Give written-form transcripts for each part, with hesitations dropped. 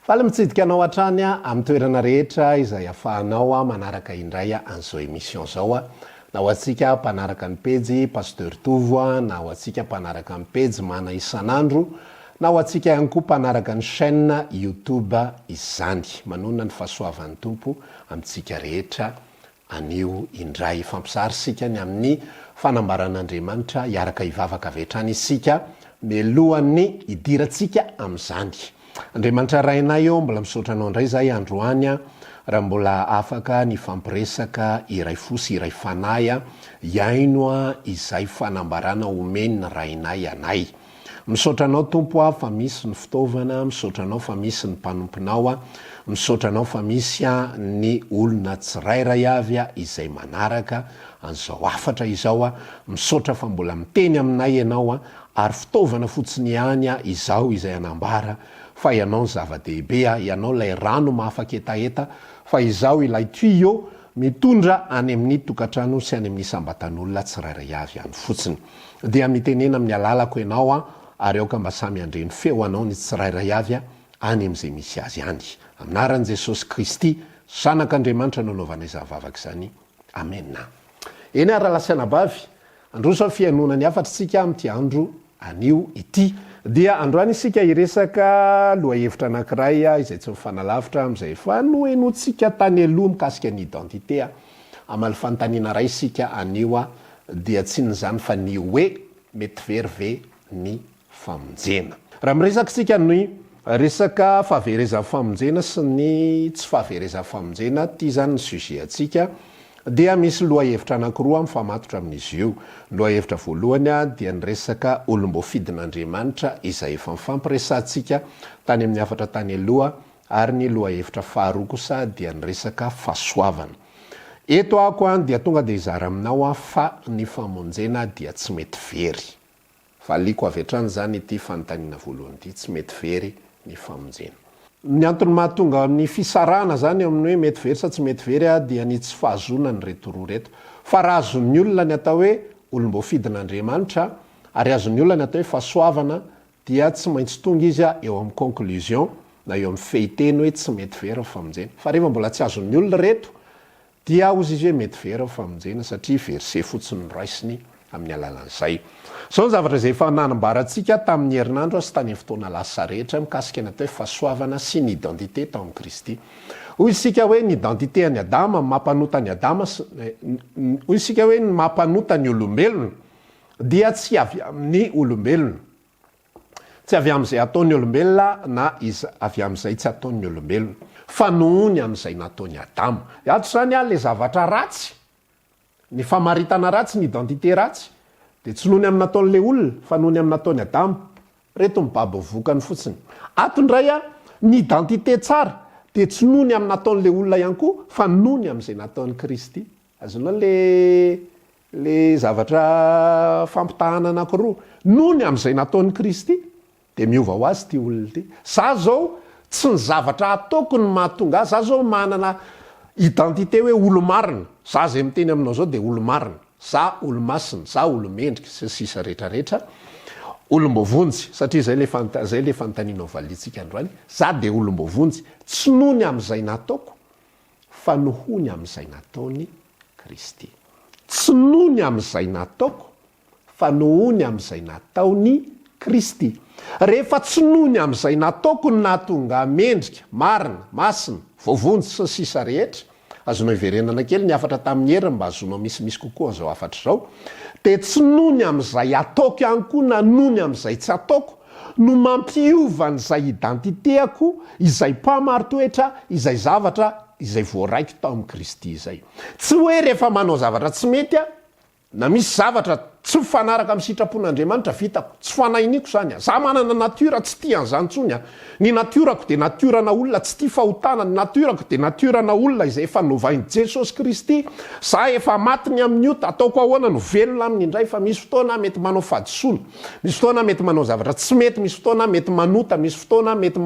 Faly mitsidika anao hatrany amin'ny toerana rehetra izay ahafahanao manaraka indray an'izao émission zao na ho antsika mpanaraka ny pejy pasteur Tovo na ho antsika mpanaraka ny pejy mana isan'andro na ho antsika ihany koa mpanaraka ny chaîne YouTube izany manonona ny fahasoavan'ny tompo amintsika rehetra anio indray fampisary sika ny amin'ny fanambaran'Andriamanitra iaraka ivavaka avy hatrany isika melohan'ny idiratsika amin'izany. Andriamanitra rainay eo mbola misaotra anao indray zahay androany raha mbola afaka ny fampiresaka iray fosy iray fanahy iaino izay fanambarana omeny rainay anay. Misaotra anao tompo fa misy ny fitaovana, misaotra anao fa misy ny mpanomponao, misaotra anao fa misy ny olona tsirairay avy izay manaraka an'izao hafatra izao, misaotra fa mbola miteny aminay ianao ary fitaovana fotsiny ihany izao izay anambara fa ianao ny zava-dehibe, ianao lay rano mahafaka etaeta, fa izao ilay tuyau mitondra any amin'ny tokantrano sy any amin'ny sambatan'olona tsirairay avy any fotsiny. Dia mitenena amin'ny alalako ianao ary aoka mba samy andreny feo anao ny tsirairay avy any amin'izay misy azy any. Aminaran'i Jesosy Kristy, Zanak'Andriamanitra nanaovanay zavavaka izany. Amen. Eny ara-lasiana bavy, androso fianonany hafatritsika amin'ity andro anio ity. Dia androany isika iresaka lohahevitra anankiray izay tsy mifanalavitra amin'izay fa noenotsika tany aloha mikasika ny identité amaly fanontaniana ray isika anio dia tsy nyzany fa ny hoe mety very ve ny famonjena. Raha miresaka isika ny resaka fahaverezan'ny famonjena sy ny tsy fahaverezan'ny famonjena, ty zany ny sujet atsika. Dia misy lohahevitra anankiroa mifamatotra amin'izy io. Lohahevitra voalohany dia ny resaka olombofidin'Andriamanitra izay efa mifampiresantsika tany amin'ny hafatra tany aloha, ary ny lohahevitra faharoa kosa dia ny resaka fahasoavana. Eto ako dia tonga dia izara aminao fa ny famonjena dia tsy mety very. Fa aliko avy hatrany zany ity fanontaniana voalohany ity, tsy mety very ny famonjena. Ny antony mahatonga ny fisarana zany amin'ny hoe mety very sa tsy mety very dia ny tsy fahazona ny reto roa reto. Fa raha azon'ny olona ny atao hoe olombofidin'Andriamanitra ary azon'ny olona ny atao hoe fahasoavana dia tsy maintsy tonga izy eo amin'ny conclusion na eo amin'ny fehiteny hoe tsy mety very ny famonjena. Fa rehefa mbola tsy azon'ny olona reto dia hozy izy hoe mety very ny famonjena satria verset fotsiny raisiny amin'ny alalan'izay. Zao ny zavatra izay efa nanambarantsika tamin'ny herinandro sy tany fotoana lasa rehetra mikasika ny atao hoe fahasoavana sy ny identité tao amin'ny Kristy. Hoy isika hoe ny identité any Adama mampanota ny Adama, hoy isika hoe ny mampanota ny olombelona dia tsy avy amin'ny olombelona. Tsy avy amin'izay ataon'ny olombelona na avy amin'izay tsy ataon'ny olombelona, fa nohony amin'izay nataon'ny Adama. Ato zany le zavatra ratsy, ny famaritana ratsy, ny identité ratsy, dia tsy nohony amin'ny nataon'le olona fa nohony amin'ny nataon'ny Adama. Reto mibabo vokany fotsiny. Ato indray ny identité tsara dia tsy nohony amin'ny nataon'le olona ihany koa fa nohony amin'izay nataon'ny Kristy. Azonao le zavatra fampitahana anankiroa, nohony amin'izay nataon'ny Kristy dia miova ho azy ty olona ty. Za zao tsy ny zavatra ataoko ny mahatonga, za zao manana identité hoe olo marina. Za zay miteny aminao zao dia olo marina. Za olo masina, za olo mendrika, sy sisa rehetrarehetra, olombovonjy, satria zay le fanontaniana valitsika androany. Za dia olombovonjy, tsy nohony amin'izay nataoko fa nohony amin'izay nataony Kristy. Tsy nohony amin'izay nataoko fa nohony amin'izay nataony Kristy. Rehefa tsy nohony amin'izay nataoko ny nahatonga mendrika, marina, masina, vovonjy sy sisa rehetra, azonao iverenana kely ny hafatra tamin'ny heriny mba azonao misimisy kokoa an'izao hafatra izao, dia tsy nohony amin'izay ataoko ihany koa na nohony amin'izay tsy ataoko no mampiova n'izay identitéako izay mpamaritoetra izay zavatra izay voaraiky tao amin'ny Kristy izay. Tsy hoe rehefa manao zavatra tsy mety na misy zavatra tsy mifanaraka amin'ny sitrapon'Andriamanitra vitako, tsy fanahiniko zany. Za manana natiora tsy tia an'izany intsony. Ny natiorako dia natiorana olona tsy tia fahotana, ny natiorako dia natiorana olona izay efa novain'i Jesosy Kristy. Za efa matiny amin'ny io, ataoko ahoana no velona aminy indray, fa misy fotoana mety manao fadisoana, misy fotoana mety manao zavatra tsy mety, misy fotoana mety manota, misy fotoana mety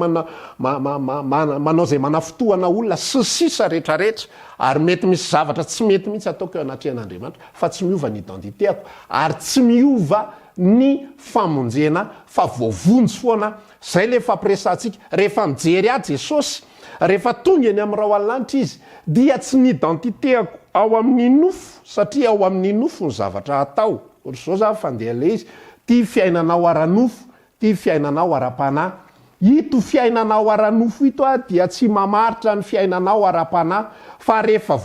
manao zay manafotoana olona sy sisa rehetrarehetra, ary mety misy zavatra tsy mety mihitsy ataoko eo anatrehan'Andriamanitra, fa tsy miova ny identitéako ary tsy miova ny famonjena fa voavonjy foana zay le fampiresantsika rehefa mijery a Jesosy rehefa tonga eny amin'ny raoalanitra izy dia tsy ny identitéako ao amin'ny nofo satria ao amin'ny nofo ny zavatra atao zao za fandeha le izy ty fiainanao ara-nofo ty fiainanao ara-panahy ito fiainanao ara-nofo ito a dia tsy mamaritra ny fiainanao ara-panahy fa rehefa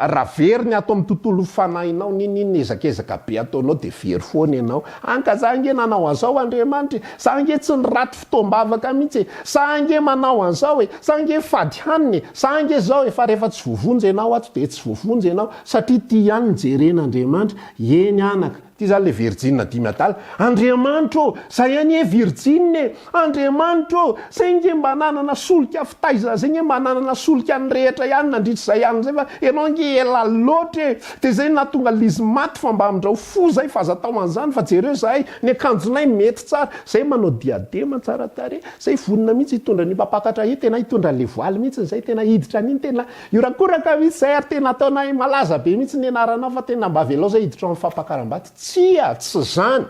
raveriny ato amin'ny tontolo fanahinao nininy ezakezaka be ataonao de very foana ianao anka za nge nanao an'izao Andriamanitra za nge tsy nyraty fotoam-bavaka mihitsy za nge manao an'izao za nge fady haniny za nge zao fa rehefa tsy voavonjy ianao ato de tsy voavonjy ianao satria ty ihany nijeren'Andriamanitra eny anaka ty zany le virjine dimy adala Andriamanitra za ihany e virjine Andriamanitra zay nge mba nanana solika fitaiza zay nge mba nanana solika ny rehetra ihany nandritra zay ihany zay fa ianao nge ela loatra de zay natonga lizy maty fa mba amindrao fo zay fa aza tao an'izany fa jereo zahay ny akanjonay mety tsara zay manao diadema tsara tare zay vonina mihitsy hitondra ny mpapakatra i tena hitondra le voaly mihitsy zay tena hiditra an'iny tena iorakoraka mihitsy zay ary tena ataonay malaza be mihitsy ny anaranao fa tena mba velao zay hiditra amin'ny fampakaram-baty tsy zany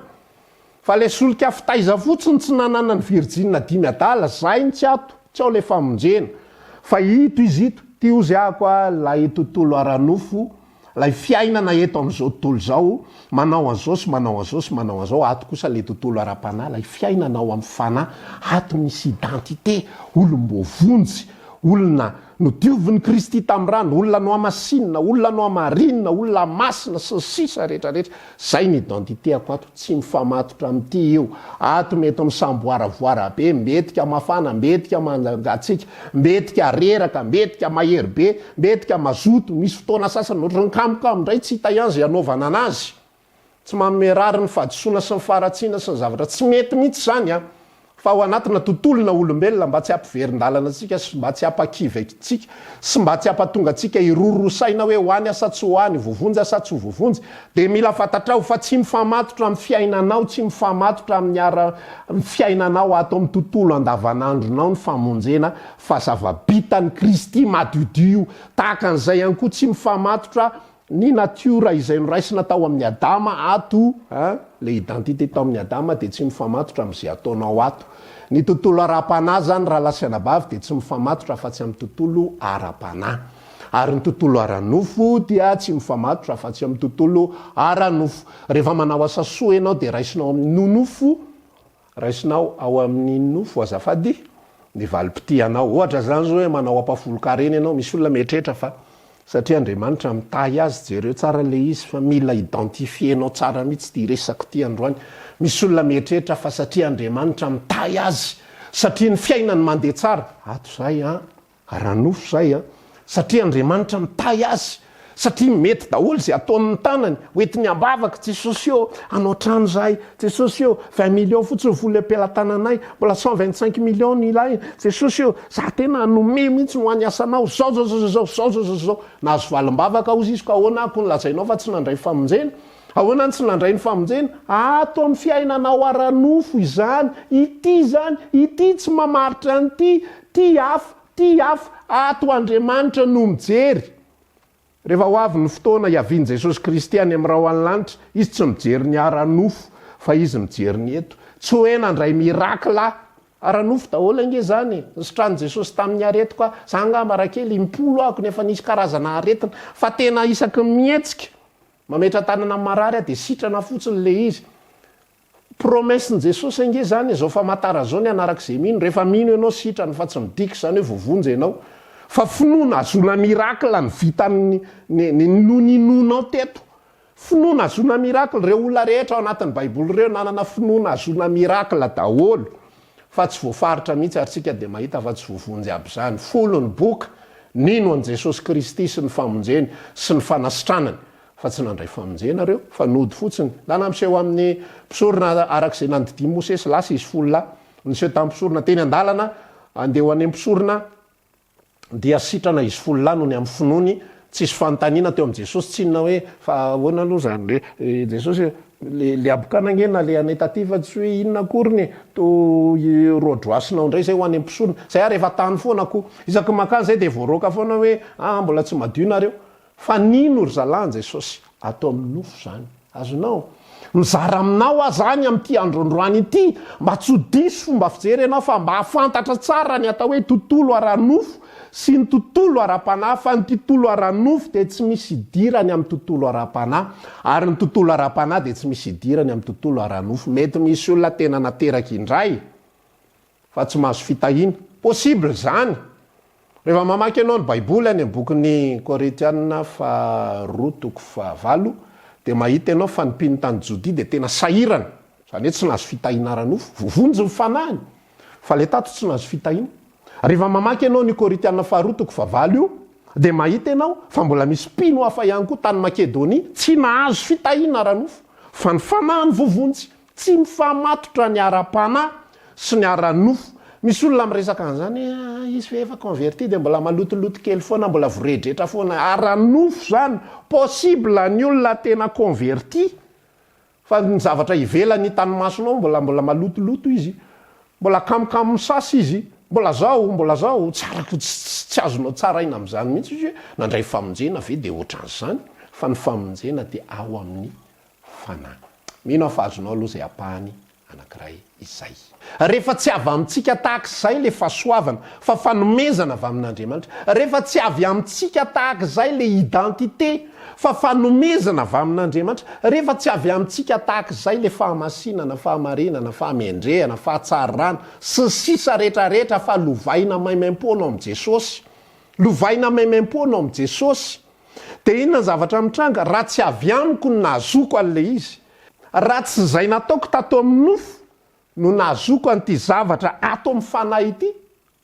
fa le solika fitaiza fotsiny tsy nanana ny virjine dimy adala zay ny tsy ato tsy ao le famonjena fa ito izy ito ty ozy ako a lay tontolo ara-nofo lay fiainana eto am'izao tontolo zao manao an'izao sy manao an'izao sy manao an'izao ato kosa le tontolo ara-panahy lay fiainanao amin'ny fanahy ato misy identité olom-bovonjy olona nodioviny Kristy tamin'ny rano olona no amasinina olona no amarinina olona masina sy sisa rehetrarehetra zay ny identitéako ato tsy mifamatotra amin'ity io ato mety misamboaravoara be mbetika mafana mbetika mangatsika mbetika reraka mbetika mahery be mbetika mazoto misy fotoana sasany ohatry ny kamokamo indray tsy hita ihany zay anaovana anazy tsy mamerary ny fadisoana sy ny faratsiana sy ny zavatra tsy mety mihitsy zany a fa ao anatina tontolona olombelona mba tsy ampiverin-dalana atsika sy mba tsy ampakivy atsika sy mba tsy ampatonga atsika irorosaina hoe hoany asa tsy hoany voavonjy asa tsy voavonjy de mila fantatrao fa tsy mifamatotra amin'ny fiainanao tsy mifamatotra amin'ny fiainanao ato amin'ny tontolo andavanandronao ny famonjena fa zava-bitany Kristy madiodio tahaka an'izay ihany koa tsy mifamatotra ny natiora izay noraisina tao amin'ny Adama ato le identité tao amin'ny Adama de tsy mifamatotra amin'izay ataonao ato ny tontolo ara-panahy zany raha lasiana bavy de tsy mifamatotra fa tsy amin'ny tontolo ara-panahy ary ny tontolo ara-nofo dia tsy mifamatotra fa tsy amin'ny tontolo ara-nofo rehefa manao asa soa ianao de raisinao amin'ny nofo raisinao ao amin'ny nofo azafady ny valim-pity anao ohatra zany zao hoe manao ampafolo-karena ianao misy olona mieritreritra fa satria Andriamanitra mitahy azy jereo tsara le izy fa mila identifienao tsara mihitsy ty resako ty androany misy olona mieritreritra fa satria Andriamanitra mitahy azy satria ny fiainany mandeha tsara ato zay ara-nofo zay satria Andriamanitra mitahy azy satria mety daholo zay ataon'ny tanany hoentiny ambavaka Jesosy eo anao trano zahay Jesosy eo 20 millions fotsiny vola am-pelatananay mbola 125 millions ny ilay Jesosy eo za tena anome mihitsy ho any asanao zao nahazo valim-bavaka ozy izy ka ahoana ako nylazainao fa tsy nandray famonjena ahoana ny tsy nandray ny famonjena ato amin'ny fiainanao ara-nofo izany ity tsy mamaritra anyty ty hafa ato Andriamanitra no mijery rehefa ho avy ny fotoana hiaviany Jesosy Kristy any amin'ny raoalanitra izy tsy mijery ny ara-nofo fa izy mijery ny eto tsy hoe nandray mirakla ara-nofo daholo ange zany nysitrany Jesosy tamin'ny aretiko za ngamba rakely impolo ako nefa nisy karazana aretina fa tena isaky mihetsika mametra tanana marary de sitrana fotsiny le izy promesiny Jesosy ange zany zao famatara zao ny anarak'izay mino rehefa mino ianao sitrany fa tsy midiky zany hoe voavonjy ianao fa finoana azona mirakla ny vitany ninonao teto finoana azona mirakla reo olona rehetra ao anatin'ny baiboly reo nanana finoana azona mirakla daholo fa tsy voafaritra mihitsy ary tsika de mahita fa tsy voavonjy aby zany folo ny boka nino an Jesosy Kristy sy ny famonjeny sy ny fanasitranany fa tsy nandray famonjena reo fa nody fotsiny lana miseho amin'ny mpisorona arak'izay nandidimy Mosesy lasa izy folo la niseho tamin'ny mpisorona teny an-dalana andeho any mpisorona dia sitrana izy folo la no ny amin'ny finoany tsisy fanontaniana teo am' Jesosy tsy inona hoe fa ahoana aloha zany le Jesosy le abokanangena le anetativa tsy hoe inona koriny to rodroasinao ndray zay ho any ampisorona zay rehefa tany foana ko isaky makany zay de voaroka foana hoe mbola tsy madio nareo fa nino ry zalany Jesosy atao amin'ny nofo zany azonao mizara aminao zany am'ty androandroany ity mba tsy diso fomba fijery anao fa mba hafantatra tsara ny atao hoe tontolo ara-nofo sy ny tontolo ara-panahy fa ny tontolo ara-nofo de tsy misy idirany amin'ny tontolo ara-panahy ary ny tontolo ara-panahy de tsy misy idirany amin'ny tontolo ara-nofo. Mety misy olona tena nateraka indray fa tsy mahazo fitahina, possible zany. Rehefa mamaky ianao ny baiboly any bokin'ny Toriteny N de mahita ianao fa nimpiny tany Jodia de tena sahirana, zany hoe tsy nahazo fitahina ara-nofo, vovonjy ny fanahiny fa le tato tsy nahazo fitahina. Rehefa mamaky ianao ny Toriteny io de mahita ianao fa mbola misy mpino hafa ihany koa tany Makedonia tsy nahazo fitahina ara-nofo fa ny fanahiny vovonjy, tsy mifamatotra ny ara-panahy sy ny ara-nofo. Misy olona miresaka an'izany, izy efa converti de mbola malotoloto kely foana, mbola voredretra foana. Ara-nofo zany, possible ny olona tena converti fa ny zavatra ivelany tanymasonao mbola malotoloto izy, mbola kamokamo misasy izy, mbola zao tsy azonao tsara ina am'izany mihitsy izy hoe nandray famonjena ve de ohatran'izany, fa ny famonjena de ao amin'ny fanahy. Mino fa azonao aloha zay apahany anankiray izay. Rehefa tsy avy amintsika tahak'izay le fahasoavana fa fanomezana avy amin'Andriamanitra, rehefa tsy avy amintsika tahak'izay le identité fa fanomezana avy amin'Andriamanitra, rehefa tsy avy amintsika tahak'izay le fahamasinana, fahamarinana, fahamendrehana, fahatsarana sy sisa rehetrarehetra fa lovaina maimaimpona ao am' Jesosy, lovaina maimaimpona ao am' Jesosy, de inona ny zavatra mitranga? Raha tsy avy amiko no nahazoko an'le izy, raha tsy zay nataoko tato amin'ny nofo no nahazoko an'ity zavatra ato amin'ny fanahy ity,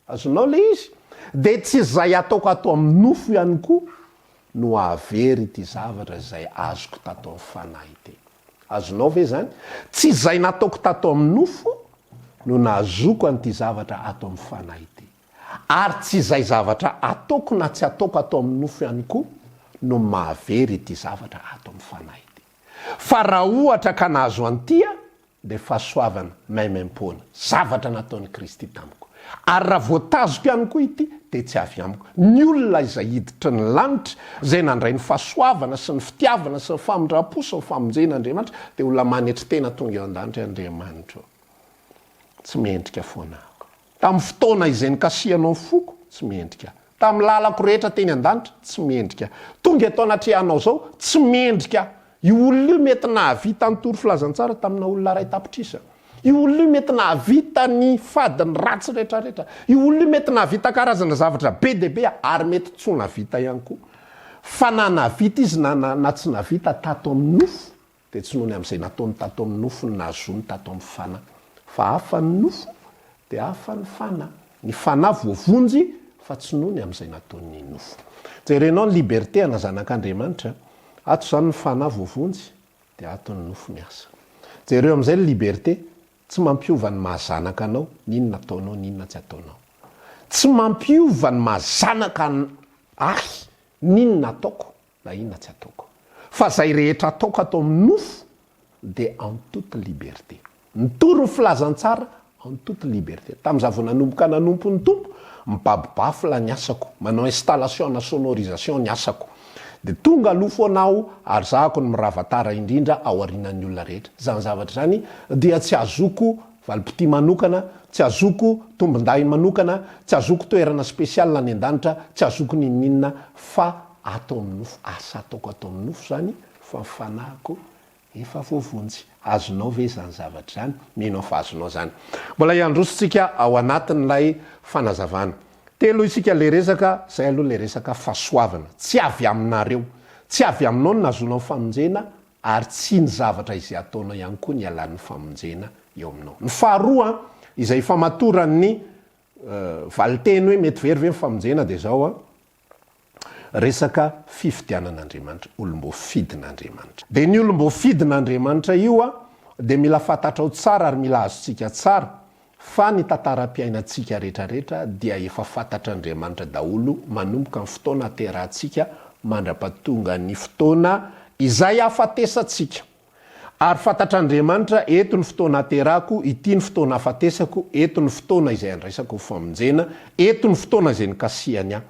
azonao le izy, de tsy zay ataoko ato amin'ny nofo ihany koa no avery ity zavatra zay azoko tato amin'ny fanahy ity. Azonao ve zany? Tsy zay nataoko tato amin'ny nofo no nahazoko an'ity zavatra ato amin'ny fanahy ity, ary tsy zay zavatra ataoko na tsy ataoko ato amin'ny nofo ihany koa no mahavery ity zavatra ato amin'ny fanahy ity. Fa raha ohatra ka nahazo an'itya de fahasoavana maimaimpona, zavatra nataon'i Kristy tamiko. Ary raha voatazoko ihany koa ity de tsy avy amiko. Ny olona izay hiditra ny lanitra, zay nandray ny fahasoavana sy ny fitiavana sy ny famondrapo sy ny famonjen'Andriamanitra, de olona manetry tena tonga eo an-danitra Andriamanitra. Tsy miendrika foana ako. Tamin'ny fotoana izay nikasihanao foko, tsy miendrika. Tamin'ny lalako rehetra teny an-danitra, tsy miendrika. Tonga eto anatrehanao zao, tsy miendrika. Io olona io mety nahavita ny toro filazantsara tamina olona ray tapitrisa. Io olona io mety nahavita ny fadiny ratsy rehetrarehetra. Io olona io mety nahavita karazana zavatra be de be ary mety tsy navita ihany koa. Fa na navita izy na tsy navita tato amin'ny nofo, de tsy nohony amin'izay nataony tato amin'ny nofo ny nahazony tato amin'ny fanahy. Fa hafa ny nofo de hafa ny fanahy. Ny fanahy voavonjy fa tsy nohony amin'izay nataony nofo. Jerenao ny liberté ana zanak'Andriamanitra. Ato zany ny fanahy voavonjy de ato ny nofo miasa. Jereo amin'izay ny liberté, tsy mampiova ny mahazanaka anao, ninona ataonao, ninona tsy ataonao. Tsy mampiova ny mahazanaka ahy, ninona ataoko na inona tsy ataoko. Fa zay rehetra ataoko atao amin'ny nofo de en toute liberté. Nitoro ny filazantsara en toute liberté. Tamin'izaho vao nanomboka nanompo ny tompo, mibabibafy ny asako, manao installation na sonorisation ny asako. De tonga lofo anao ary zahako ny miravatara indrindra ao arinan'ny olona rehetra. Zany zavatra zany dia tsy azoko valipiti manokana, tsy azoko tombonday manokana, tsy azoko toerana spesialina any an-danitra, tsy azoko ninina fa atao amin'ny nofo. Asa ataoko atao amin'ny nofo zany fa fanahiko efa voavonjy. Azonao ve zany zavatra zany? Mino fa azonao zany. Mbola iandrositsika ao anatin'ilay fanazavana. Telo isika le resaka, zay aloha le resaka fahasoavana. Tsy avy aminareo, tsy avy aminao ny nazonao famonjena ary tsy ny zavatra izay ataonao ihany koa ny alan'ny famonjena eo aminao. Ny faharoa izay famatoran'ny valiteny hoe mety very ve ny famonjena de zao resaka fifidianan'Andriamanitra, olombo fidin'Andriamanitra. De ny olombo fidin'Andriamanitra io de mila fantatrao tsara ary mila azontsika tsara fa ny tantaram-piainantsika rehetrarehetra dia efa fantatr'Andriamanitra daholo manomboka ny fotoana aterahantsika mandra-pahatonga ny fotoana izay afatesantsika. Ary fantatr'Andriamanitra eto ny fotoana aterahako, ity ny fotoana afatesako, eto ny fotoana izay andraisako famonjena, eto ny fotoana izay nikasihany aho.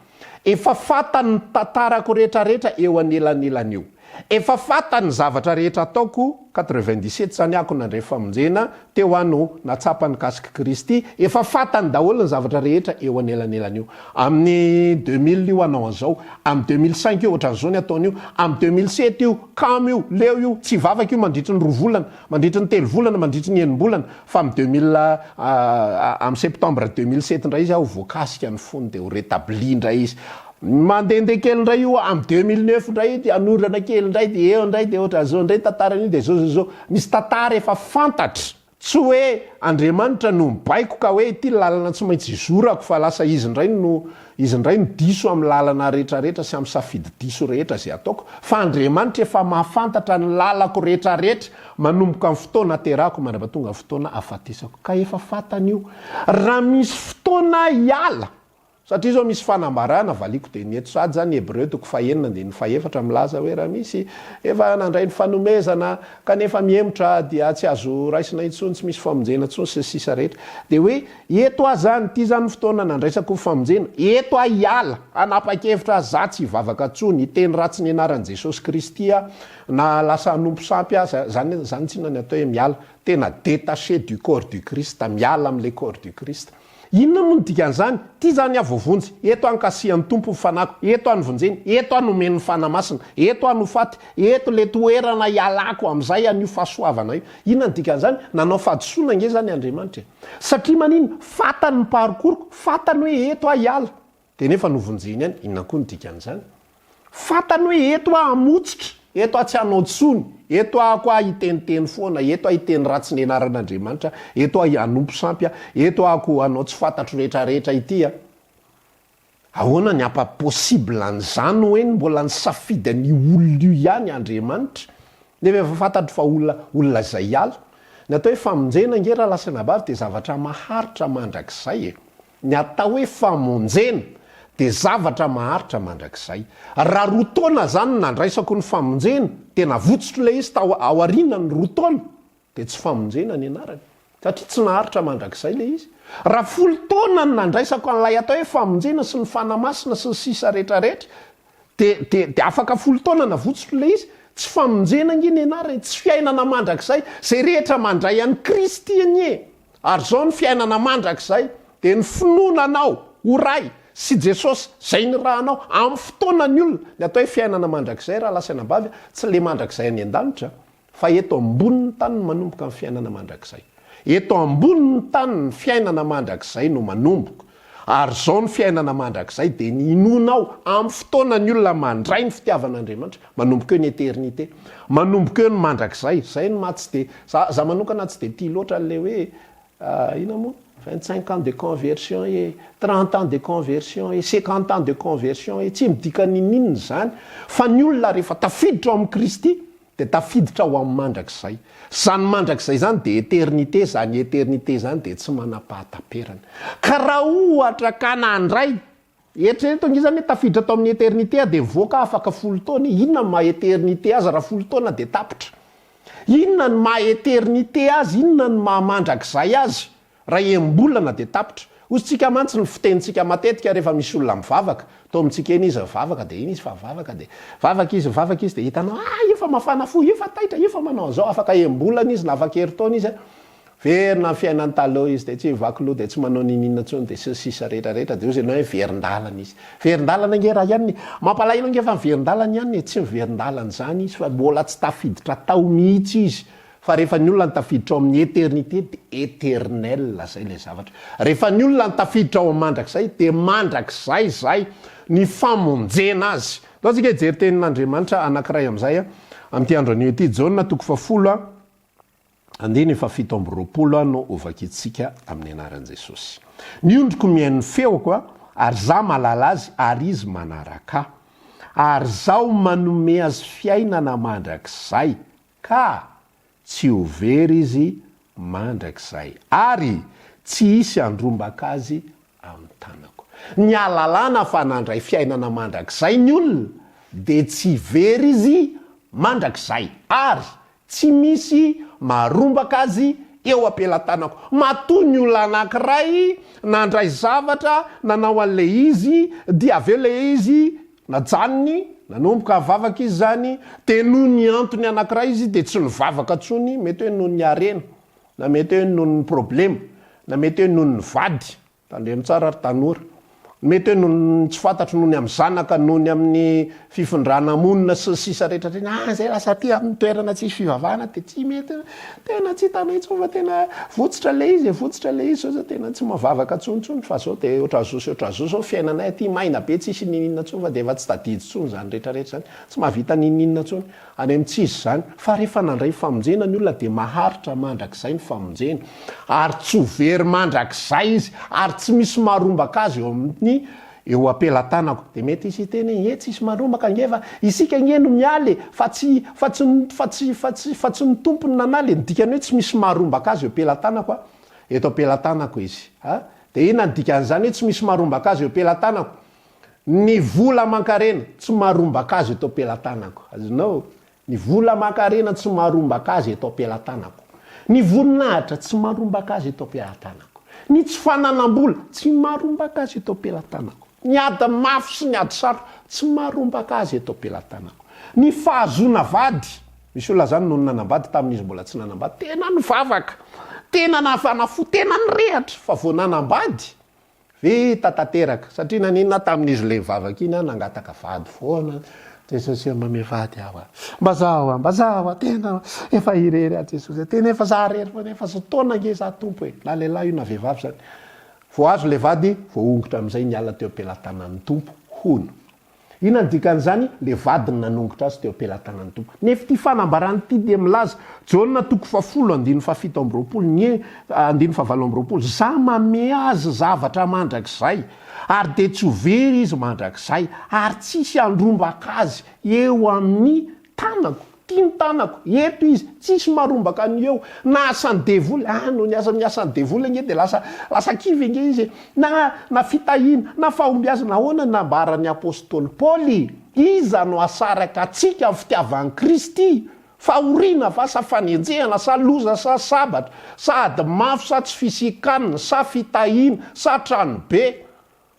Efa fantany ny tantarako rehetrarehetra eo anelanelany eo. efa fatany zavatra rehetra ataoko 97 zany ako nandray famonjena teo ano natsapany kasika Kristy efa fatany daholo ny zavatra rehetra eo anelanelany io amin'ny 2000 io anao an'izao amin'ny 2005 io ohatran'izao ny ataony io amin'ny 2007 io kam io leo io tsy vavaka io mandritry ny 2 volana mandritry ny 3 volana mandritry ny 9 bolana fa amin'ny 2000 amin'ny septembre 2007 ndray izy aho voakasika ny fony de ho rétabli ndray izy mandehandeha kely ndray io amin'ny 2009 ndray de anorana kely ndray de eo ndray de ohatran'izao ndray tantaran'io de zao misy tantara efa fantatra tsy hoe Andriamanitra no mibaiko ka hoe ity lalana tsy maintsy izorako fa lasa izy ndray no diso amin'ny lalana rehetrarehetra sy amin'ny safidy diso rehetra zay ataoko fa Andriamanitra efa mahafantatra ny lalako rehetrarehetra manomboka amin'ny fotoana aterahako mandrapatonga fotoana afatesako ka efa fantany io raha misy fotoana iala satria zao misy fanambarana valiko de neto sady zany Hebreu toko fahenina de ny fahefatra milaza hoe raha misy efa nandray ny fanomezana kanefa miemotra dia tsy azo raisina intsony tsy misy famonjena intsony sy sisa rehetra de hoe eto a zany ty zany fotoana nandraisako famonjena eto a iala anapa-kevitra za tsy hivavaka tsony iteny ratsy ny anaran'i Jesosy Kristy na lasa hanompo sampy zany tsy nany atao hoe miala tena détaché du corps du Christ miala am'le corps du Christ inona moa ny dikan'izany ty zany avovonjy eto ankasian'ny tompo fanako eto anovonjeny eto anomen'ny fanamasina eto anofaty eto le toerana ialako am'izay an'io fahasoavana io inona ny dikan'izany nanao fahadisoana nge zany Andriamanitra satria manino fatany ny parcours fatany hoe eto a iala de nefa novonjeny any inona koa ny dikan'izany fatany hoe eto a hamotsitra eto a tsy hanao tsony eto ako a hiteniteny foana eto a hiteny ratsy ny anaran'Andriamanitra eto a hanompo sampy eto ako anao tsy fantatro rehetrarehetra ity ahoana ny apa-possible an'izany hoe mbola ny safidy ny olona io ihany Andriamanitra nefa efa fantatro fa olona zay iala ny atao hoe famonjena nge raha lasa nabavy de zavatra maharitra mandrakizay ny atao hoe famonjena de zavatra maharitra mandrakizay raha rotaona zany nandraisako ny famonjena tena votsotro le izy tao aoriana ny rotaona de tsy famonjena ny anarany satria tsy naharitra mandrakizay le izy raha folo taona ny nandraisako an'lay atao hoe famonjena sy ny fanamasina sy ny sisa rehetrarehetra de afaka folo taona na votsotro le izy tsy famonjena nge ny anarany tsy fiainana mandrakizay zay rehetra mandray an'i Kristy anie ary zao ny fiainana mandrakizay de ny finoananao iray sy Jesosy zay ny rahanao amin'ny fotoana ny olona ny atao hoe fiainana mandrakizay raha lasa nabavy tsy le mandrakizay any an-danitra fa eto ambony ny tany no manomboka amin'ny fiainana mandrakizay eto ambony ny tany ny fiainana mandrakizay no manomboka ary zao ny fiainana mandrakizay de ny inonao amin'ny fotoana ny olona mandray ny fitiavan'Andriamanitra manomboka eo ny éternité manomboka eo ny mandrakizay zay ny matsy de za manokana tsy de tia loatra le hoe ina moa 25 ans de conversion et 30 ans de conversion et 50 ans de conversion et tsy midika nininy zany fa ny olona rehefa tafiditra ao amin'ny Kristy de tafiditra ao amin'ny mandrakizay zany mandrakizay zany de éternité zany éternité zany de tsy manam-pahataperana ka raha ohatra ka nandray eritrereto nge zany hoe tafiditra atao amin'ny éternité de voaka afaka folo taona inona ny maha éternité azy raha folo taona de tapitra inona ny maha éternité azy inona ny maha mandrakizay azy raha embolana de tapitra ozytsika mantsy ny fitenitsika matetika rehefa misy olona mivavaka to amintsika eny izy vavaka de iny izy fa vavaka de vavaka izy de hitanao efa mafana fo efa taitra efa manao zao afaka embolana izy na afaka eritaona izy verina fiainany taloha izy de tsy vakilo de tsy manao ninina tsony de sisa rehetrarehetra de ozy anao hoe verindalana izy verindalana nge raha ihany mampalahelo nge fa verindalana ihany tsy verindalana zany izy fa mbola tsy tafiditra tao mihitsy izy fa rehefa ny olona ny tafiditra ao amin'ny éternité de éternel zay le zavatra rehefa ny olona ny tafiditra ao amin'ny mandrakizay de mandrakizay zay ny famonjena azy lao tsika jery tenin'Andriamanitra anankiray am'izay am'ty andro anio ity jauna toko fafolo andiny fa 7 no ovakitsika amin'ny anaran'i Jesosy miondriko mihain'ny feoko ary za malala azy ary izy manaraka ary zao manome azy fiainana mandrakizay ka tsy overy izy mandrakizay ary tsy hisy andrombaka azy amin'ny tanako ny alalana fa nandray fiainana mandrakizay ny olona de tsy very izy mandrakizay ary tsy misy marombaka azy eo ampelantanako matoa ny olona anankiray nandray zavatra nanao an'le izy dia aveo le izy najanony nanomboka vavaka izy zany de noho ny antony anankiray izy de tsy nivavaka tsony mety hoe noho ny arena na mety hoe noho ny problema na mety hoe noho ny vady tandreny tsara ary tanora mety hoe noho tsy fantatro nohony amin'ny zanaka nohony amin'ny fifondrana monina sy sisa rehetra reny zay lasa ty amin'ny toerana tsisy fivavahana de tsy mety tena tsy tanay tsony fa tena votsitra le izy zao za tena tsy mavavaka tsontsony fa zao de ohatrazao zao fiainanay aty maina be tsisy nininna tsony fa de efa tsy tadidy tsony zany rehetrarehetra zany tsy mahavita nininna tsony any amin'ny tsisy zany fa rehefa nandray famonjena ny olona de maharitra mandrakizay ny famonjena ary tsy very mandrakizay izy ary tsy misy maharombaka azy eo amin'ny eo apelatanako de mety isy teny tsisy marombaka ngefa isika ngeno mialy fa tsy ny tompony nanaly dikany hoe tsy misy maharombaka azy eo apelatanako eto apelatanako izy de ina ny dikan'izany hoe tsy misy maharombaka azy eo apelatanako ny vola mankarena tsy maharombaka azy eto apelatanako azonao ny vola mankarena tsy maharombaka azy eto apelatanako ny voninahitra tsy maharombaka azy eto apelatanako ny tsy fananam-bola tsy maharombaka azy eto apelatanako ny ady mafy sy ny ady sarotra tsy maharombaka azy eto apelatanako ny fahazoana vady misy olona zany noho ny nanambady tamin'izy mbola tsy nanambady tena nivavaka tena nafanafo tena nyrehatra fa vo nanambady vita tanteraka satria naninona tamin'izy le vavaka iny nangataka vady foana jesosy mame vady aho mba zaho tena efa irery jesosy tena efa za rery fa efa zataona nge za tompo e na lehilahy io na vehivavy zany vo azo le vady vo ongotra am'izay niala teo ampelantanan'ny tompo hono ina ny dikan'izany le vady ny nanongotra azy teo ampelantanan'ny tompo nefa ty fanambarany ty de milaza jaona toko 10 za mame azy zavatra mandrakizay ary de tsy very izy mandrakizay ary tsisy andrombaka azy eo amin'ny tanako tiany tanako eto izy tsisy marombaka ny eo na asany devoly no ny asany devoly nge de lasa kivy nge izy na fitahina na fahombiazana ahoana nambarany apôstôly Paoly iza no asaraka atsika amin'ny fitiavan'i Kristy fahoriana va sa fanenjehana sa loza sa sabatra sa ady mafy sa tsy fisikanina sa fitahina sa tranobe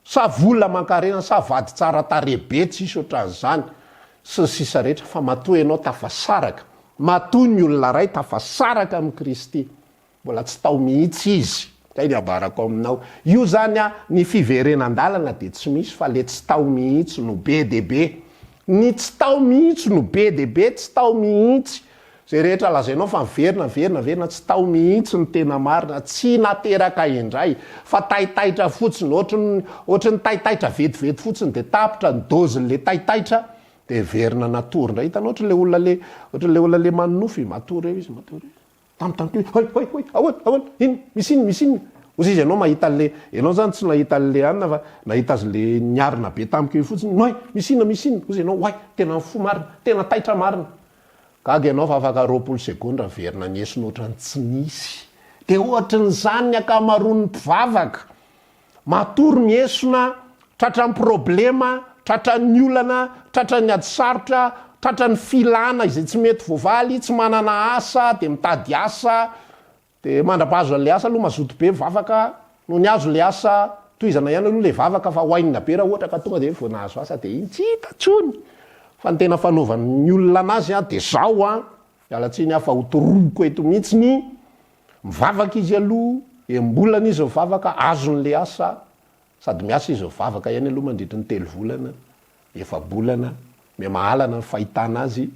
sa vola mankarena sa vady tsara tarebe tsisy ohatran'izany sy sisa rehetra fa matoa ianao tafasaraka matoa ny olona ray tafasaraka amin'ny Kristy mbola tsy tao mihitsy izy kay ny abarako aminao io zany ny fiverenan-dalana de tsy misy fa le tsy tao mihitsy no be debe ny tsy tao mihitsy no be debe tsy tao mihitsy zay rehetra lazainao fa verina tsy tao mihitsy ny tena marina tsy nateraka indray fa taitaitra fotsiny ohatrany taitaitra vetivety fotsiny de tapitra ny dozin'le taitaitra de verina natory ndray hitanao ohatrany le olona le manofy matory eo izy matory misy iny ozy izy ianao mahita le ianao zany tsy nahita le anina fa nahita azy le niarina be tamiko eo fotsiny noy misy iny ozy ianao oay tena fo marina tena taitra marina gaga ianao fa afaka 20 segondra verina niesiny ohatrany tsy nisy de ohatran'izany akamaroan'ny mpivavaka matory miesona tratran'ny problema tratran'ny olana tratran'ny ady sarotra tratran'ny filana izay tsy mety voavaly tsy manana asa de mitady asa de mandrapahazo an'le asa aloha mazoto be mivavaka no ny azo le asa toizana ihany aloha le vavaka fa hoainina be raha ohatra ka tonga de vo nahazo asa de iny tsy hita tsony fa ny tena fanaovan'ny olona anazy de zao mialatsiny afa hotoroko eto mihitsiny mivavaka izy aloha embolana izy mivavaka azon'le asa sady miasa izy mivavaka ihany aloha mandritry ny 3 volana 4 bolana miamahalana ny fahitana azy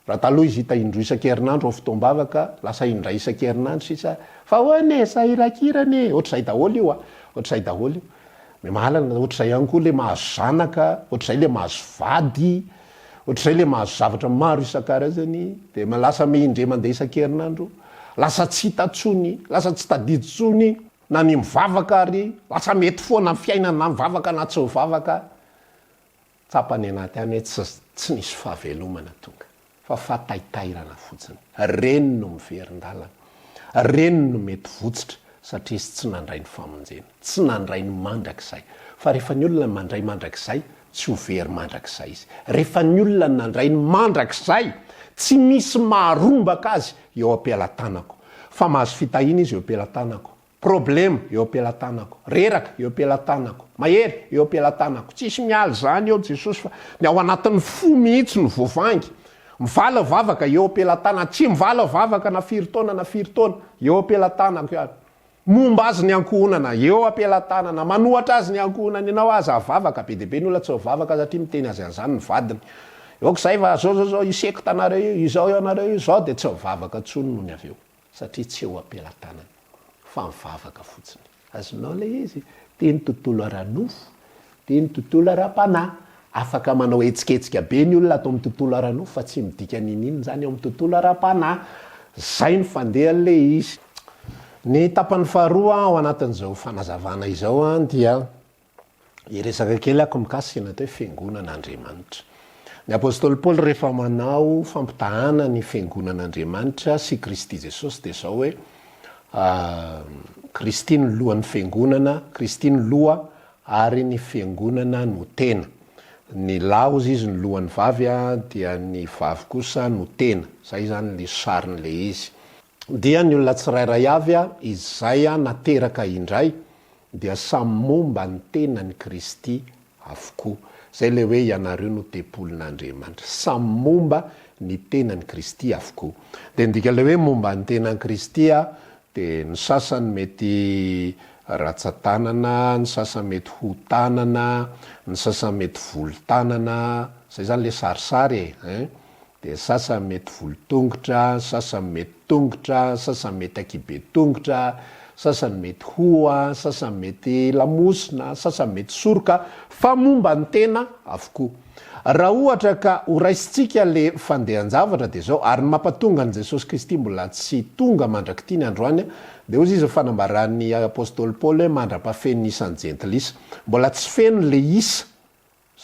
raha taloha izy hita indroa isan-kerinandro fotoam-bavaka lasa indray isan-kerinandro sisa fa hoane sairakirane ohatrzay daholo io ohatrzay daholo io miamahalana ohatrzay ihany koa le mahazo zanaka ohatrzay le mahazo vady ohatrzay le mahazo zavatra maro isan-karazany de lasa mindre mandeha isan-kerinandro lasa tsy hitatsony lasa tsy tadidy tsony na ny mivavaka ary lasa mety foana amin'ny fiainana na mivavaka na tsy mivavaka tsapany anaty any hoe tsy nisy fahavelomana tonga fa fataitairana fotsiny reny no miverin-dalana reny no mety votsitra satria izy tsy nandray ny famonjena tsy nandray ny mandrakizay fa rehefa ny olona mandray mandrakizay tsy ho very mandrakizay izy rehefa ny olona nandray ny mandrakizay tsy misy maharombaka azy eo ampialatanako fa mahazo fitahina izy eo ampialatanako problème eo am-pelatanako, reraka eo am-pelatanako, mahery eo am-pelatanako, tsisy mialy zany eo Jesosy fa ny ao anatin'ny fo mihitsy ny voavangy, mivala vavaka eo am-pelatana, tsy mivala vavaka na firy taona eo am-pelatanako ihany, momba azy ny ankohonana eo am-pelatanana, manohatra azy ny ankohonana ianao azy avavaka be deabe ny olona tsy vavaka satria miteny azy an'izany ny vadiny. Eok'izay fa zao iseko tanareo izao ianareo izao de tsy vavaka tsony noho ny avy eo satria tsy eo am-pelatanana fa mivavaka fotsiny. Azonao le izy teny tontolo ara-nofo, teny tontolo ara-panahy, afaka manao etsiketsika be ny olona atao amin'ny tontolo ara-nofo fa tsy midika nininy zany eo amin'ny tontolo ara-panahy. Zay ny fandehan'le izy. Ny tapany faharoa ao anatin'izao fanazavana izao dia iresaka kely ako mikasika ny fiangonan'Andriamanitra. Ny apôstôly Paoly rehefa manao fampitahana ny fiangonan'Andriamanitra sy Kristy Jesosy dia zao hoe Kristy ny lohan'ny fiangonana, Kristy ny loha ary ny fiangonana no tena. Ny laozy izy ny lohan'ny vavy dia ny vavy kosa no tena. Zay zany le sarin'le izy. Dia ny olona tsirairay avy izay nateraka indray dia samy momba ny tenany Kristy avokoa. Zay le hoe ianareo no tempolin'Andriamanitra, samy momba ny tenany Kristy avokoa. De ndika le hoe momba ny tenany Kristy de ny sasany mety ratsan-tanana, ny sasany mety ho-tanana, ny sasany mety volo-tanana, zay zany le sarisary de sasany mety volo-tongotra, sasany mety tongotra, sasany mety akibe tongotra, sasany mety hoa, sasany mety lamosina, sasany mety soroka, fa momba ny tena avokoa. Raha ohatra ka horaisitsika le fandehan-javatra de zao, ary ny mampatonga an' Jesosy Kristy mbola tsy tonga mandraky ny androany, de ozy izy fanambaran'ny apôstôly Paoly hoe mandra-pafeny isan'ny jentilisa, mbola tsy feno le isa,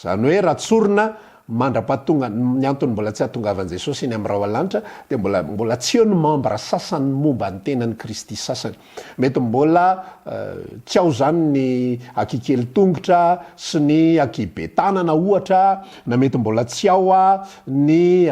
zany hoe raha tsorina mandra-pahatonga ny antony mbola tsy hahatongavan' Jesosy iny amin'ny rahalanitra de mbola tsy eo ny membre sasany momba ny tenany Kristy sasany. Mety mbola tsy ao zany ny akikely tongotra sy ny akibe tanana ohatra, na mety mbola tsy ao ny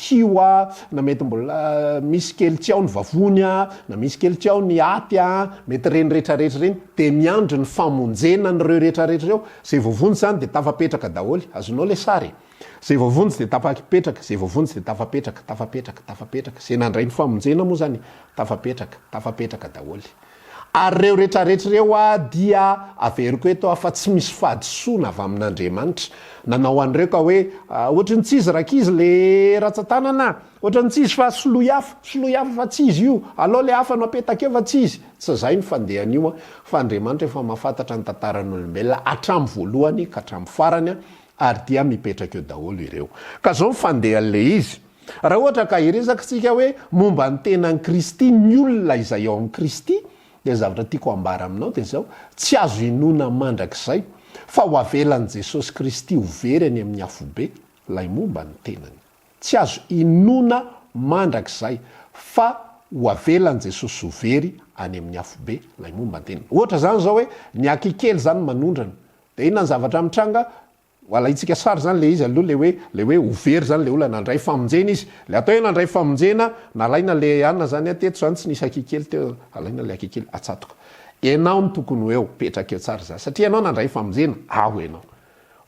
kio na mety mbola misy kely tsy ao ny vavony na misy kely tsy ao ny aty mety reny rehetrarehetra reny, de miandro ny famonjena n'ireo rehetrarehetra reo. Zay voavonjy zany de tafapetraka daholo. Azonao le sary. Zay voavonjy de tafapetraka, zay voavonjy de tafapetraka. Zay nandray ny famonjena moa zany tafapetraka daholo. Ary reo rehetrarehetra reo dia averiko eto fa tsy misy fahadisoana avy amin'Andriamanitra. Nanao an'ireo ka hoe ohatrany tsy izy rakizy le ratsan-tanana, ohatrany tsy izy fa soloy hafa fa tsy izy io, alao le hafa no apetaka eo fa tsy izy. Tsy zay ny fandehan'io fa Andriamanitra efa mahafantatra ny tantaran'olombelona hatramin'ny voalohany ka hatramin'ny farany ary dia mipetraka eo daholo ireo. Ka zao fandehan'le izy. Raha ohatra ka iresaka tsika hoe momba ny tenany Kristy, ny olona izay ao amin'ny Kristy, de zavatra tiako ambara aminao de zao, tsy azo inona mandrakizay fa ho avelan'i Jesosy Kristy ho very any amin'ny afobe lay momba ny tenany. Tsy azo inona mandrakizay fa ho avelan'i Jesosy ho very any amin'ny afobe lay momba ny tenany. Ohatra zany zao hoe ny akikely zany manondrana, de inona ny zavatra mitranga wala itsika sary zany le izy aloha le hoe over zany le olona nandray famonjena izy, le atao hoe nandray famonjena nalaina le anina zany teto zany tsy nisy akikely teo, alaina le akikely atsatoka. Ianao ny tokony ho eo petraka eo tsara zany satria ianao nandray famonjena ao ianao.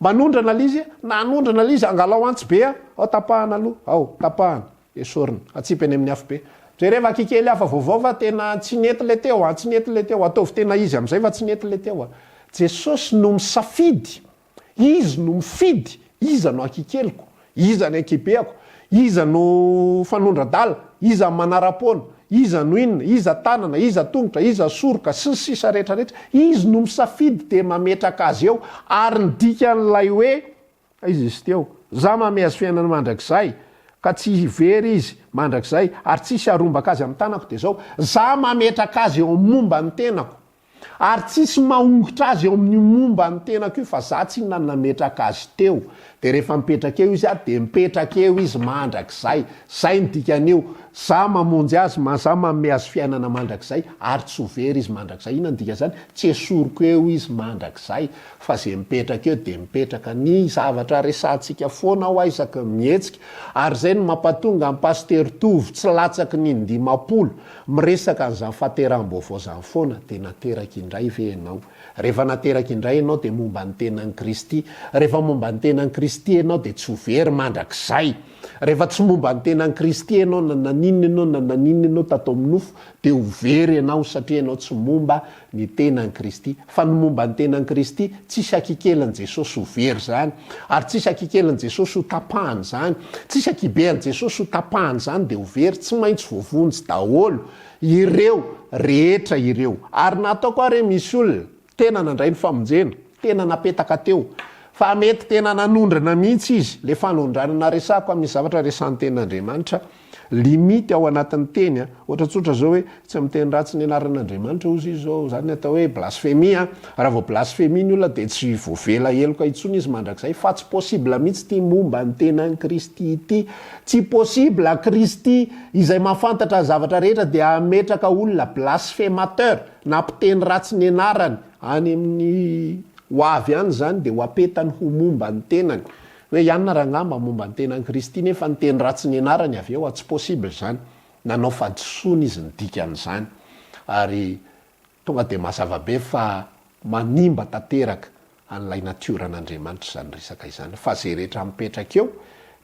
Manondrana lizy, nanondrana lizy angalao antsy be ao tapahana aloha, ao tapahana esorina atsipany amin'ny afo be. Zay rehefa akikely hafa vaovao fa tena tsy nety le teo, tsy nety le teo, ataovy tena izy am'izay fa tsy nety le teo. Jesosy no misafidy, izy no mifidy, iza no akikeliko, iza ny akibeako, iza no fanondradala, iza manara-pona, iza no inona, iza tanana, iza tongotra, iza soroka, sisa rehetrarehetra, izy no misafidy de mametraka azy eo ary ny dikan'lay hoe izy teo, za mame azy fiainana mandrakizay ka tsy very izy mandrakizay ary tsisy arombaka azy amin'ny tanako de zao, za mametraka azy eo momba ny tenako ary tsisy mahongotra azy eo amin'ny momba ny tenako io fa za tsy nametraka azy teo, de rehefa mipetraka eo izy de mipetraka eo izy mandrak'zay zay ny dikan'io za mamonjy azy za manome azy fiainana mandrak'zay ary tsy overy izy mandrak'zay inona dika zany tsy esoroko eo izy mandrak'zay fa zay mipetraka eo de mipetraka ny zavatra resantsika foana ao aizaky mihetsika ary zay no mampatonga ny paster tovy tsy latsaky ny indimapolo miresaka ny zafateram-baovao zany foana de nateraky indray ve ianao rehefa nateraky indray ianao de momba ny tenan'ny Kristy rehefa momba ny tenan'ny Kristy ianao de tsy overy mandrak'zay rehefa tsy momba ny tenan'ny Kristy ianao nananina ianao tato amin'nofo de overy ianao satria ianao tsy momba ny tenan'ny Kristy fa ny momba ny tenan'ny Kristy tsisy akikelan'i Jesosy overy zany ary tsisy akikelan'i Jesosy ho tapahany zany tsisy akibean'i Jesosy ho tapahany zany de overy tsy maintsy voavonjy daholo ireo rehetra ireo ary natao koa re misy olona tena nandray ny famonjena tena napetaka teo fa mety tena nanondrana mihitsy izy le fanondranana resako misy zavatra resan'ny ten'Andriamanitra limity ao anatin'ny teny ohatra tsotra zao hoe tsy miteny ratsy ny anaran'Andriamanitra ozy izy zao zany atao hoe blasphemie raha vao blasphemie ny olona de tsy voavela eloka itsony izy mandrak'zay fa tsy possible mihitsy ty momba ny tenan'ny Kristy ity tsy possible Kristy izay mahafantatra zavatra rehetra de ametraka olona blasphémateur na mpiteny ratsy ny anarany any amin'ny hoavy any zany de ho apetany ho momba ny tenany hoe ianona raha ngamba momba ny tenan'ny Kristy nefa ny teny ratsy ny anarany avy eo tsy possible zany nanao fadisoana izy ny dikan'izany ary tonga de mazava be fa manimba tanteraka an'ilay natioran'Andriamanitra zany resaka izany fa zay rehetra mipetraka eo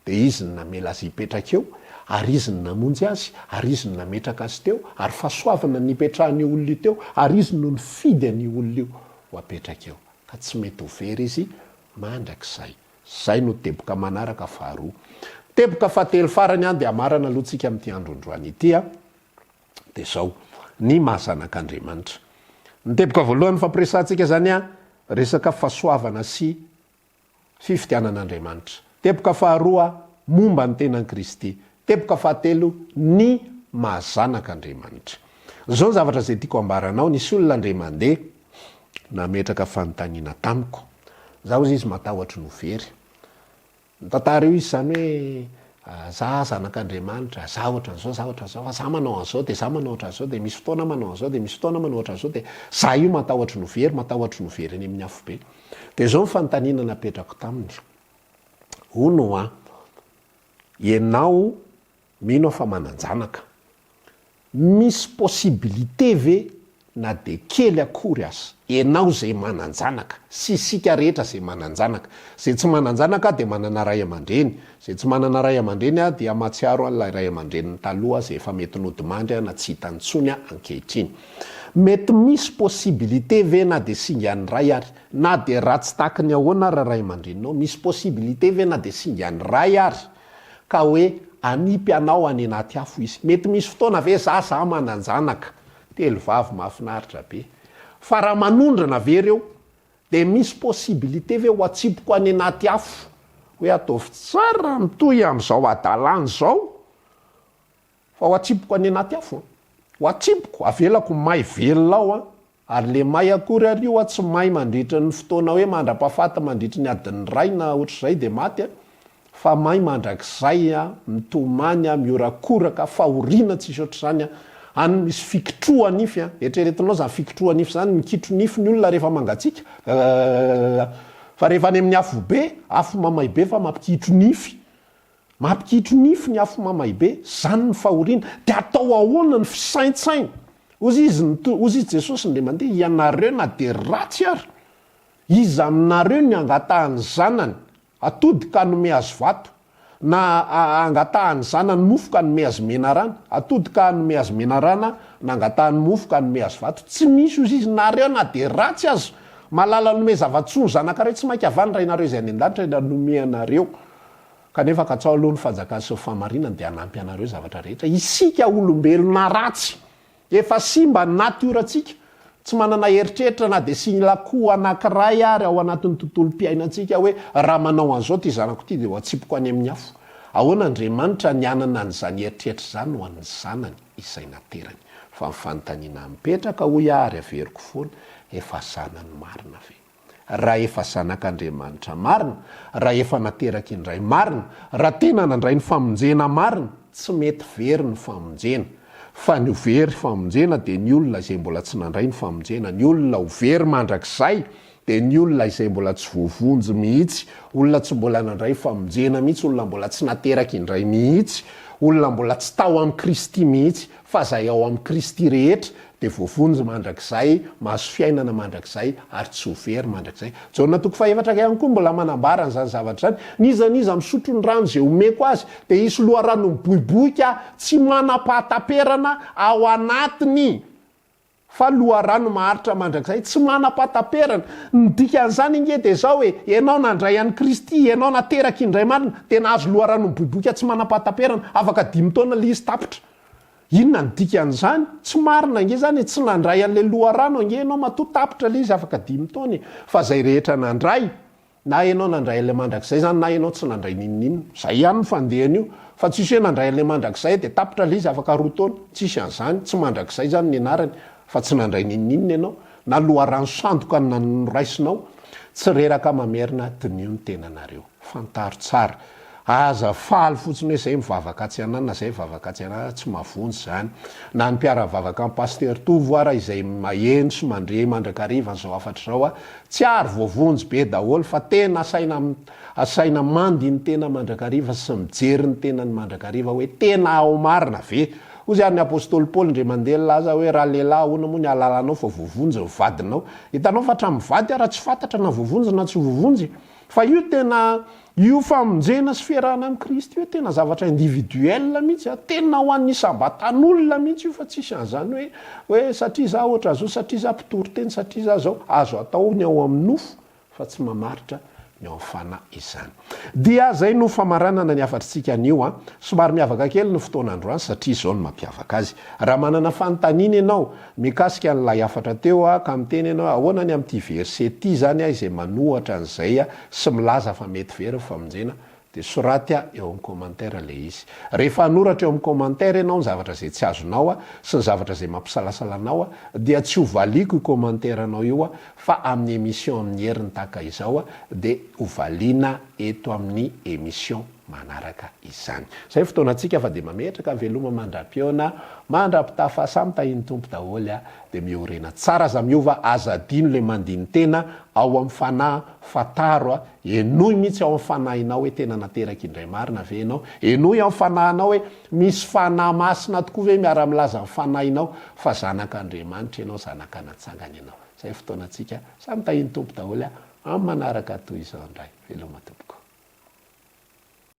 de izy ny namela azy hipetraka eo ary izy ny namonjy azy ary izy ny nametraka azy teo ary fahasoavana ny ipetrahan'io olona io teo ary izy no nifidy an'io olona io ho apetraka eo ka tsy mety overy izy mandrak'zay zay no teboka manaraka faharoa teboka fahatelo farany any de amarana aloha tsika amin'ity androandroany ity de zao ny mahazanak'Andriamanitra ny teboka voalohany fampiresantsika zany resaka fahasoavana sy fifitianan'Andriamanitra teboka faharoa momba ny tenan'ny Kristy teboka fahatelo ny mahazanak'Andriamanitra zao ny zavatra zay tiako ambaranao nisy olona andre mandeha nametraka fanontaniana tamiko zaho izy matahotra no very tantara io izy zany hoe za zanak'Andriamanitra za ohatra n'zao za manao an'zao de za manao ohatran'zao de misy fotoana manao an'zao de misy fotoana manao ohatran'zao de za io matahotra no very any amin'ny afo be de zao ny fanontaniana napetrako taminy ono ianao mino fa mananjanaka misy possibilité ve na de kely akory azy ianao zay mananjanaka sy sika rehetra zay mananjanaka zay tsy mananjanaka de manana ray aman-dreny zay tsy manana ray aman-dreny dia matsiaro an'ilay ray aman-dreniny taloha zay efa mety nodimandry na tsy hitantsony ankehitriny mety misy possibilité ve na de singan'ny ray ary na de ratsy takiny ahoana raha ray aman-dreninao misy possibilité ve na de singan'ny ray ary ka hoe anipy anao any anaty afo izy mety misy fotoana ve za mananjanaka telo vavy mahafinaritra be fa raha manondrana vereo de misy possibilité ve ho atsipoko any anaty afo hoe ataovy tsara mitoy am'izao adalany zao fa ho atsipoko any anaty afo ho atsipoko avelako may velonao ary le may akory ary io tsy may mandritra ny fotoana hoe mandra-pafata mandritra ny adin'ny ray na ohatr'izay de maty fa may mandrak'zay mitomany miorakoraka fahoriana tsisy ohatr'zany any misy fikitroa nify eritreretinao zany fikitroa nify zany mikitro nify ny olona rehefa mangatsika fa rehefa any amin'ny afo be afo mamay be fa mampikitro nify ny afo mamay be zany ny fahoriana de atao ahoana ny fisaintsainy ozy izy Jesosy nde mandeha ianareo na de ratsy ary izy aminareo ny angatahany zanany atody ka nome azy vato na angatahany zanany mofo ka nome azy menarana atody ka nome azy menarana na angatahany mofo ka nome azy vato tsy misy ozy izy nareo na de ratsy azy malala nome zava-tsono zanakareo tsy mainka avany rainareo izay any an-danitra nanome anareo kanefa ka tsao aloha ny fanjakany sy famarinany de anampy anareo zavatra rehetra isika olombelona ratsy efa simba natioratsika tsy manana heritreritra na de sy lako anankiray ary ao anatin'ny tontolo mpiainantsika hoe raha manao an'izao ty zanako ty de ho atsipoko any amin'ny afo ahoana Andriamanitra ny anana an'izany heritreritra zany ho an'ny zanany izay naterany fa mifanontaniana mipetraka hoy ary averiko foana efa zanany marina ve raha efa zanak'Andriamanitra marina, raha efa nateraky indray marina, raha tena nandray ny famonjena marina, tsy mety very ny famonjena. Fa ny very famonjena de ny olona izay mbola tsy nandray ny famonjena, ny olona ho very mandrakizay de ny olona izay mbola tsy voavonjy mihitsy, olona tsy mbola nandray famonjena mihitsy, olona mbola tsy nateraky indray mihitsy, olona mbola tsy tao amin'ny Kristy mihitsy, fa zay ao amin'ny Kristy rehetra de voavonjy mandrakizay, mahazo fiainana mandrakizay ary tsy ho very mandrakizay. Jaona toko faefatra ihany koa mbola manambara n'izany zavatra zany, nizaniza misotro ny rano zay omeko azy de isy loharano miboiboika tsy manam-pahataperana ao anatiny. Fa loharano maharitra mandrakizay tsy manam-pahataperana. Ny dikan'izany inge de zao hoe ianao nandray an'i Kristy, ianao nateraky indray marina, tena azo loharano miboiboika tsy manam-pahataperana, afaka 5 taona le izy tapitra. Inona ny dikan'izany? Tsy marina nge zany, tsy nandray an'le loharano nge ianao matoa tapitra le izy afaka 5 taona. Fa zay rehetra nandray, na ianao nandray an'le mandrakizay zany, na ianao tsy nandray ninninona, zay ihany ny fandehany io. Fa tsisy hoe nandray an'le mandrakizay de tapitra le izy afaka 2 taona, tsisy an'izany, tsy mandrakizay zany ny anarany, fa tsy nandray ninninona ianao, na loharano sandoka noraisinao, tsy reraka mamerina dinio ny tenanareo. Fantaro tsara. Aza faly fotsiny hoe zay mivavaka atsy anana, zay mivavaka atsy anana, tsy mavonjy zany. Na ny mpiara-vavaka amin'ny pasteur tovo ara izay maheno sy mandre mandrakariva zao afatra zao tsy ary voavonjy be daholo, fa tena asaina mandy ny tena mandrakariva sy mijery ny tena ny mandrakariva hoe tena ao marina ve. Ozy ary ny apôstôly Paoly ndre mandeha laza hoe raha lehilahy hono moa ny alalanao fa voavonjy ny vadinao. Hitanao fa hatramivady ara tsy fantatra na voavonjy na tsy voavonjy. Fa io tena io famonjena sy fiarahana amin'ny Kristy io tena zavatra individuel mihitsy, tena ho an'ny isambatan'olona mihitsy io, fa tsisy an'izany hoe satria za ohatra zao, satria za mpitory teny, satria za zao azo atao ny ao amin'ny nofo, fa tsy mamaritra ny ao fanahy izany. Dia zay no famaranana ny afatritsika anio somary miavaka kely ny fotoanandroany satria zao no mampiavaka azy. Raha manana fanontaniana ianao mikasika an'ilay afatra teo ka miteny ianao ahoana ny amin'ity verset ty zany izay manohatra an'izay sy milaza fa mety very famonjena, de soraty eo amin'ny commentaire le izy. Rehefa anoratra eo amin'ny commentaire ianao ny zavatra zay tsy azonao sy ny zavatra zay mampisalasalanao dia tsy ho valiko i commentaire anao io fa amin'ny émission amin'ny heriny tahaka izao de ho valiana eto amin'ny émission manaraka izany. Zay fotoanantsika fa de mametraka veloma mandra-piona, mandra-pitafa samy tahiny tompo daholo de miorena tsara aza miova azadino le mandiny tena ao amin'ny fanahy fataro enoy mihitsy ao amin'ny fanahinao hoe tena nateraky indray marina ve ianao, enoy ao amin'ny fanahinao hoe misy fanahy masina tokoa ve miara milaza amin'ny fanahinao fa zanak'Andriamanitra ianao, zanak'anatsangana ianao. Zay fotoanantsika samy tahiny tompo daholo amin'ny manaraka toy izao indray veloma tompoko.